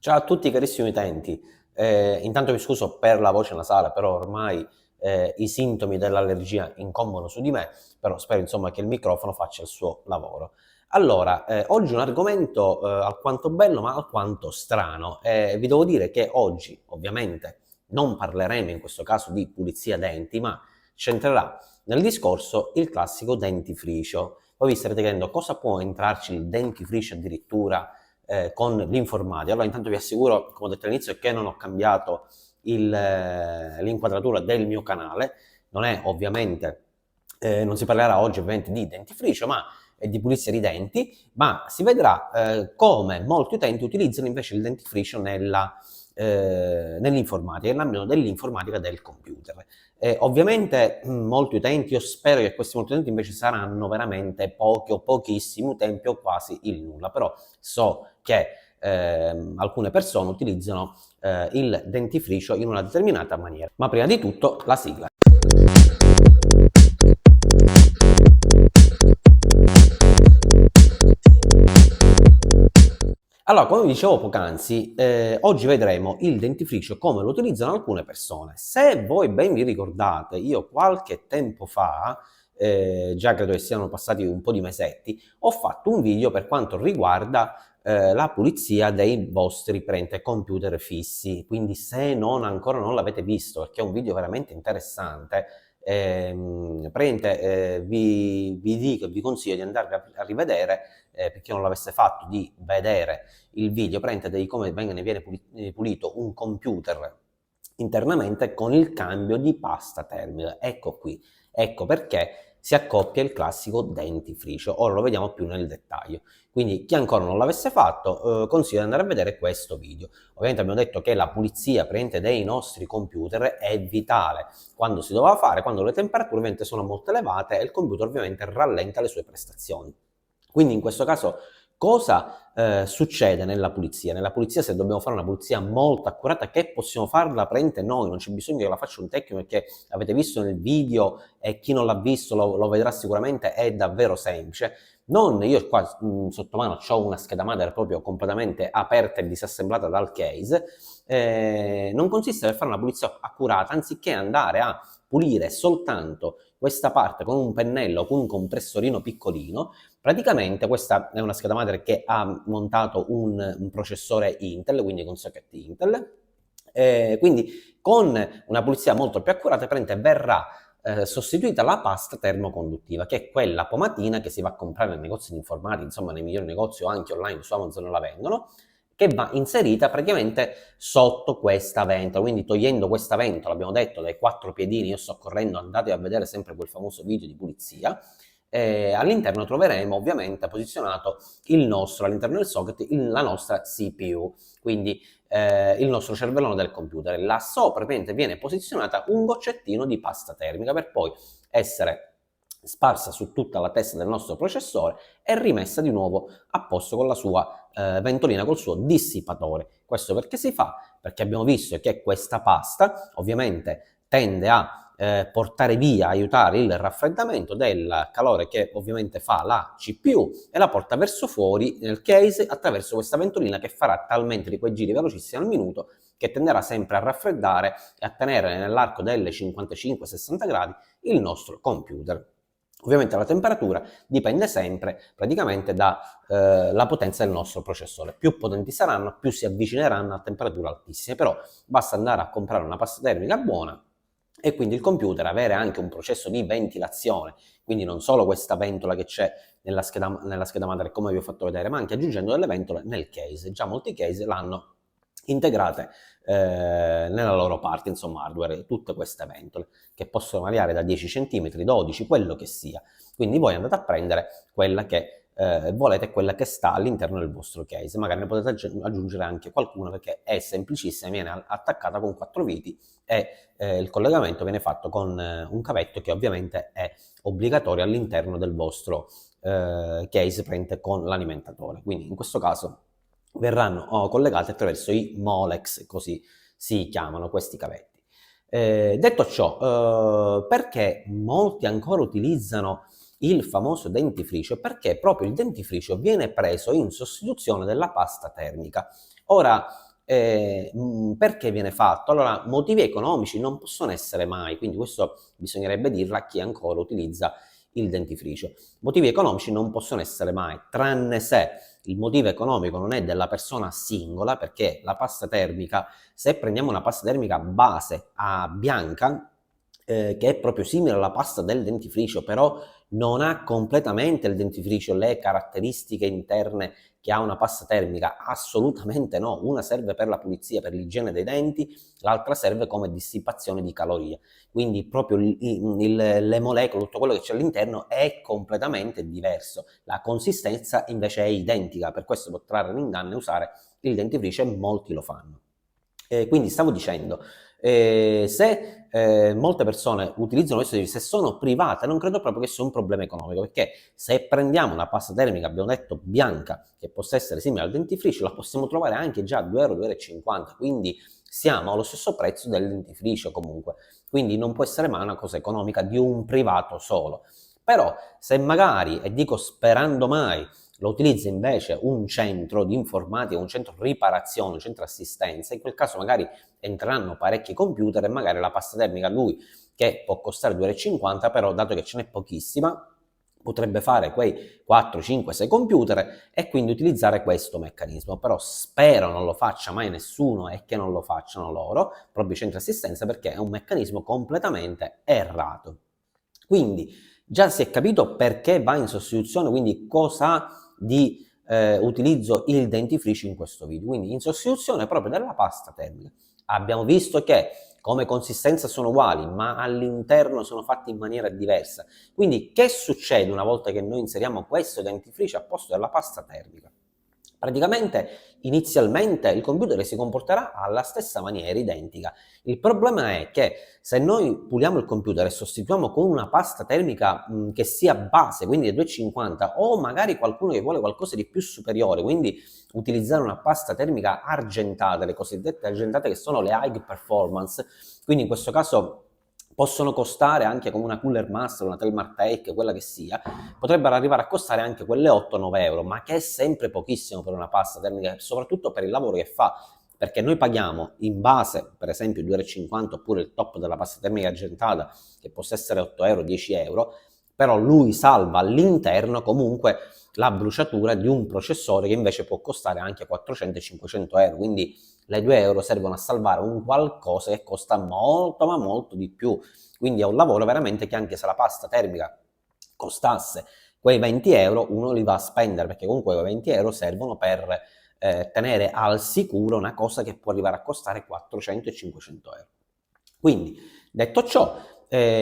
Ciao a tutti carissimi utenti, intanto mi scuso per la voce nasale, però ormai i sintomi dell'allergia incombono su di me, però spero insomma che il microfono faccia il suo lavoro. Allora, oggi un argomento alquanto bello ma alquanto strano. Vi devo dire che oggi ovviamente non parleremo in questo caso di pulizia denti, ma c'entrerà nel discorso il classico dentifricio. Voi vi starete chiedendo cosa può entrarci il dentifricio addirittura con l'informatica. Allora intanto vi assicuro, come ho detto all'inizio, che non ho cambiato l'inquadratura del mio canale, non è ovviamente, non si parlerà oggi ovviamente di dentifricio, ma di pulizia di denti, ma si vedrà come molti utenti utilizzano invece il dentifricio nell'informatica, nell'ambito dell'informatica del computer. Ovviamente molti utenti, io spero che questi molti utenti invece saranno veramente pochi o pochissimi utenti o quasi il nulla, però so che alcune persone utilizzano il dentifricio in una determinata maniera. Ma prima di tutto la sigla. Allora, come vi dicevo poc'anzi, oggi vedremo il dentifricio come lo utilizzano alcune persone. Se voi ben vi ricordate, io qualche tempo fa, già credo che siano passati un po' di mesetti, ho fatto un video per quanto riguarda la pulizia dei vostri computer fissi. Quindi se ancora non l'avete visto, perché è un video veramente interessante, vi dico e vi consiglio di andare a rivedere, per chi non l'avesse fatto, di vedere il video di come viene pulito un computer internamente con il cambio di pasta termica. Ecco qui, ecco perché si accoppia il classico dentifricio. Ora lo vediamo più nel dettaglio. Quindi chi ancora non l'avesse fatto, consiglio di andare a vedere questo video. Ovviamente abbiamo detto che la pulizia dei nostri computer è vitale. Quando si doveva fare, quando le temperature ovviamente sono molto elevate e il computer ovviamente rallenta le sue prestazioni. Quindi in questo caso cosa succede nella pulizia? Nella pulizia, se dobbiamo fare una pulizia molto accurata, che possiamo farla praticamente noi, non c'è bisogno che la faccia un tecnico, perché avete visto nel video e chi non l'ha visto lo vedrà sicuramente, è davvero semplice. Non, io qua sotto mano ho una scheda madre proprio completamente aperta e disassemblata dal case, non consiste per fare una pulizia accurata, anziché andare a pulire soltanto questa parte con un pennello o con un compressorino piccolino. Praticamente questa è una scheda madre che ha montato un processore Intel, quindi con socket Intel, quindi con una pulizia molto più accurata verrà sostituita la pasta termoconduttiva, che è quella pomatina che si va a comprare nei negozi di informatica, insomma nei migliori negozi o anche online su Amazon la vendono, che va inserita praticamente sotto questa ventola. Quindi togliendo questa ventola, abbiamo detto, dai 4 piedini, io sto correndo, andate a vedere sempre quel famoso video di pulizia, all'interno troveremo ovviamente posizionato all'interno del socket, la nostra CPU, quindi il nostro cervellone del computer. Là sopra viene posizionata un goccettino di pasta termica per poi essere sparsa su tutta la testa del nostro processore e rimessa di nuovo a posto con la sua ventolina, col suo dissipatore. Questo perché si fa? Perché abbiamo visto che questa pasta ovviamente tende a portare via, aiutare il raffreddamento del calore che ovviamente fa la CPU e la porta verso fuori nel case attraverso questa ventolina che farà talmente di quei giri velocissimi al minuto che tenderà sempre a raffreddare e a tenere nell'arco delle 55-60 gradi il nostro computer. Ovviamente la temperatura dipende sempre praticamente dalla potenza del nostro processore. Più potenti saranno, più si avvicineranno a temperature altissime, però basta andare a comprare una pasta termica buona e quindi il computer avere anche un processo di ventilazione, quindi non solo questa ventola che c'è nella scheda madre come vi ho fatto vedere, ma anche aggiungendo delle ventole nel case. Già molti case l'hanno integrate nella loro parte, insomma, hardware, tutte queste ventole che possono variare da 10 cm, 12, quello che sia. Quindi voi andate a prendere quella che volete, quella che sta all'interno del vostro case. Magari ne potete aggiungere anche qualcuna perché è semplicissima, viene attaccata con 4 viti e il collegamento viene fatto con un cavetto che ovviamente è obbligatorio all'interno del vostro case con l'alimentatore. Quindi in questo caso verranno collegate attraverso i Molex, così si chiamano questi cavetti. Detto ciò, perché molti ancora utilizzano il famoso dentifricio? Perché proprio il dentifricio viene preso in sostituzione della pasta termica. Ora, Perché viene fatto? Allora, motivi economici non possono essere mai, quindi questo bisognerebbe dirlo a chi ancora utilizza il dentifricio. Motivi economici non possono essere mai, tranne se il motivo economico non è della persona singola, perché la pasta termica, se prendiamo una pasta termica base a bianca, che è proprio simile alla pasta del dentifricio, però non ha completamente il dentifricio le caratteristiche interne che ha una pasta termica, assolutamente no. Una serve per la pulizia, per l'igiene dei denti, l'altra serve come dissipazione di calorie. Quindi proprio le molecole, tutto quello che c'è all'interno è completamente diverso. La consistenza invece è identica, per questo può trarre in inganno e usare il dentifricio, e molti lo fanno. Quindi stavo dicendo, se molte persone utilizzano questo, se sono private, non credo proprio che sia un problema economico, perché se prendiamo una pasta termica, abbiamo detto bianca, che possa essere simile al dentifricio, la possiamo trovare anche già a 2 euro, 2,50 euro, quindi siamo allo stesso prezzo del dentifricio comunque, quindi non può essere mai una cosa economica di un privato solo. Però se magari, e dico sperando mai, lo utilizza invece un centro di informatica, un centro riparazione, un centro assistenza, in quel caso magari entreranno parecchi computer e magari la pasta termica a lui, che può costare 2,50 euro, però dato che ce n'è pochissima, potrebbe fare quei 4, 5, 6 computer e quindi utilizzare questo meccanismo. Però spero non lo faccia mai nessuno e che non lo facciano loro, proprio i centri assistenza, perché è un meccanismo completamente errato. Quindi già si è capito perché va in sostituzione, quindi cosa ha di utilizzo il dentifricio in questo video, quindi in sostituzione proprio della pasta termica. Abbiamo visto che come consistenza sono uguali, ma all'interno sono fatti in maniera diversa. Quindi che succede una volta che noi inseriamo questo dentifricio al posto della pasta termica? Praticamente inizialmente il computer si comporterà alla stessa maniera, identica. Il problema è che se noi puliamo il computer e sostituiamo con una pasta termica che sia base, quindi da 2,50, o magari qualcuno che vuole qualcosa di più superiore, quindi utilizzare una pasta termica argentata, le cosiddette argentate che sono le high performance, quindi in questo caso possono costare anche come una Cooler Master, una Telmar Take, quella che sia, potrebbero arrivare a costare anche quelle 8-9 euro, ma che è sempre pochissimo per una pasta termica, soprattutto per il lavoro che fa, perché noi paghiamo in base, per esempio 2,50 euro, oppure il top della pasta termica argentata, che possa essere 8 euro, 10 euro, però lui salva all'interno comunque la bruciatura di un processore che invece può costare anche 400-500 euro, quindi le 2 euro servono a salvare un qualcosa che costa molto ma molto di più, quindi è un lavoro veramente che anche se la pasta termica costasse quei 20 euro uno li va a spendere, perché comunque quei 20 euro servono per tenere al sicuro una cosa che può arrivare a costare 400 e 500 euro. Quindi, detto ciò,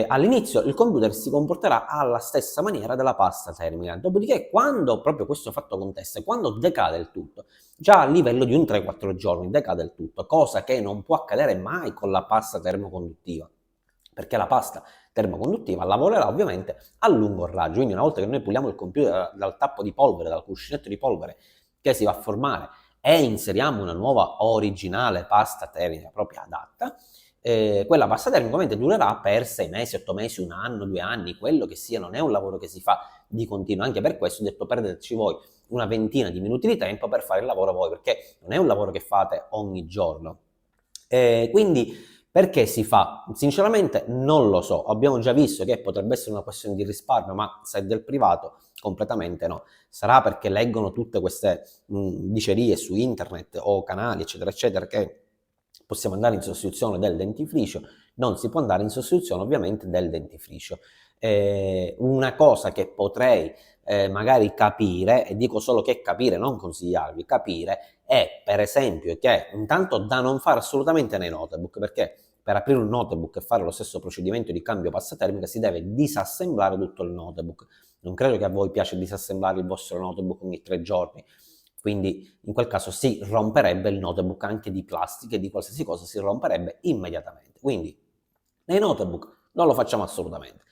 all'inizio il computer si comporterà alla stessa maniera della pasta termica, dopodiché quando proprio questo fatto contesta, quando decade il tutto, già a livello di un 3-4 giorni decade il tutto, cosa che non può accadere mai con la pasta termoconduttiva, perché la pasta termoconduttiva lavorerà ovviamente a lungo raggio, quindi una volta che noi puliamo il computer dal tappo di polvere, dal cuscinetto di polvere che si va a formare e inseriamo una nuova originale pasta termica proprio adatta, quella pasta termica ovviamente durerà per 6 mesi, 8 mesi, 1 anno, 2 anni, quello che sia, non è un lavoro che si fa di continuo, anche per questo ho detto perdeteci voi una ventina di minuti di tempo per fare il lavoro voi, perché non è un lavoro che fate ogni giorno. Quindi perché si fa? Sinceramente non lo so, abbiamo già visto che potrebbe essere una questione di risparmio, ma se è del privato completamente no. Sarà perché leggono tutte queste dicerie su internet o canali eccetera eccetera che possiamo andare in sostituzione del dentifricio, non si può andare in sostituzione ovviamente del dentifricio. Una cosa che potrei magari capire, e dico solo che capire, non consigliarvi, capire, è per esempio che intanto da non fare assolutamente nei notebook, perché per aprire un notebook e fare lo stesso procedimento di cambio pasta termica si deve disassemblare tutto il notebook. Non credo che a voi piace disassemblare il vostro notebook ogni 3 giorni, quindi in quel caso si romperebbe il notebook anche di plastica e di qualsiasi cosa, si romperebbe immediatamente. Quindi nei notebook non lo facciamo assolutamente.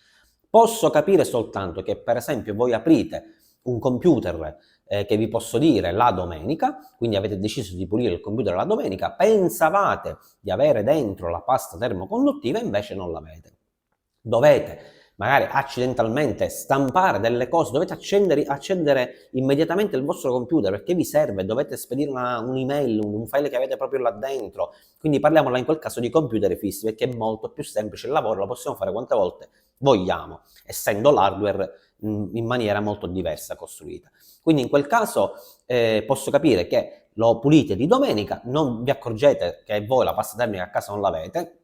Posso capire soltanto che per esempio voi aprite un computer che vi posso dire la domenica, quindi avete deciso di pulire il computer la domenica, pensavate di avere dentro la pasta termoconduttiva e invece non l'avete. Dovete magari accidentalmente stampare delle cose, dovete accendere immediatamente il vostro computer perché vi serve, dovete spedire un'email, un file che avete proprio là dentro. Quindi parliamo là in quel caso di computer fissi, perché è molto più semplice il lavoro, lo possiamo fare quante volte vogliamo, essendo l'hardware in maniera molto diversa costruita. Quindi in quel caso posso capire che lo pulite di domenica, non vi accorgete che voi la pasta termica a casa non l'avete,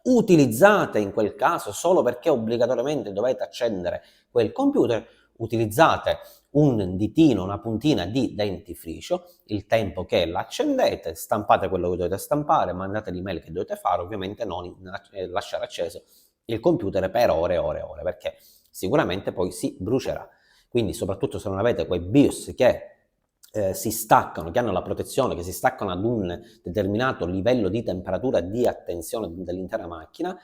utilizzate in quel caso, solo perché obbligatoriamente dovete accendere quel computer, utilizzate un ditino, una puntina di dentifricio, il tempo che l'accendete, stampate quello che dovete stampare, mandate l'email che dovete fare, ovviamente non lasciare acceso il computer per ore e ore e ore, perché sicuramente poi si brucerà. Quindi soprattutto se non avete quei BIOS che si staccano, che hanno la protezione, che si staccano ad un determinato livello di temperatura di attenzione dell'intera macchina,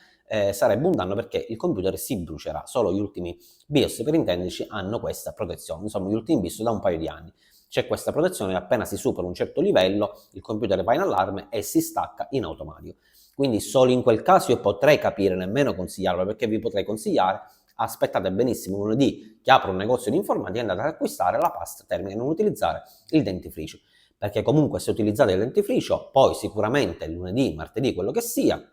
sarebbe un danno perché il computer si brucerà. Solo gli ultimi BIOS, per intenderci, hanno questa protezione. Insomma, gli ultimi BIOS da un paio di anni. C'è questa protezione, appena si supera un certo livello, il computer va in allarme e si stacca in automatico. Quindi solo in quel caso io potrei capire, nemmeno consigliarlo, perché vi potrei consigliare: aspettate benissimo lunedì che apro un negozio di informatica e andate ad acquistare la pasta termica e non utilizzare il dentifricio, perché comunque se utilizzate il dentifricio, poi sicuramente lunedì, martedì, quello che sia,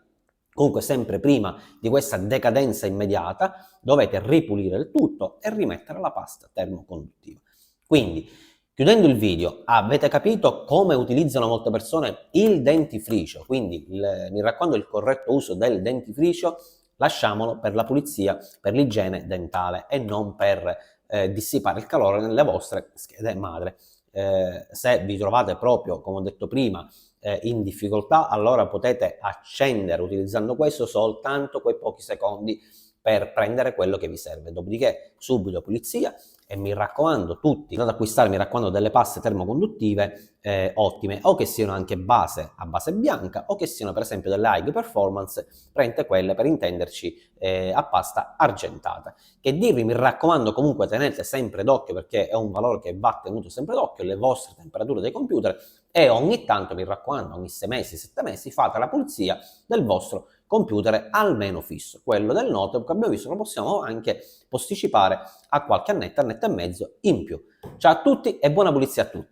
comunque sempre prima di questa decadenza immediata, dovete ripulire il tutto e rimettere la pasta termoconduttiva. Quindi, chiudendo il video, avete capito come utilizzano molte persone il dentifricio, quindi mi raccomando il corretto uso del dentifricio, lasciamolo per la pulizia, per l'igiene dentale e non per dissipare il calore nelle vostre schede madre. Se vi trovate proprio, come ho detto prima, in difficoltà, allora potete accendere utilizzando questo soltanto quei pochi secondi per prendere quello che vi serve. Dopodiché subito pulizia e mi raccomando tutti, andate ad acquistare, mi raccomando, delle paste termoconduttive ottime, o che siano anche a base bianca, o che siano per esempio delle high performance, prende quelle per intenderci a pasta argentata. Che dirvi, mi raccomando comunque tenete sempre d'occhio, perché è un valore che va tenuto sempre d'occhio, le vostre temperature dei computer, e ogni tanto, mi raccomando, ogni 6 mesi, 7 mesi, fate la pulizia del vostro computer almeno fisso. Quello del notebook abbiamo visto che lo possiamo anche posticipare a qualche annetto e mezzo in più. Ciao a tutti e buona pulizia a tutti!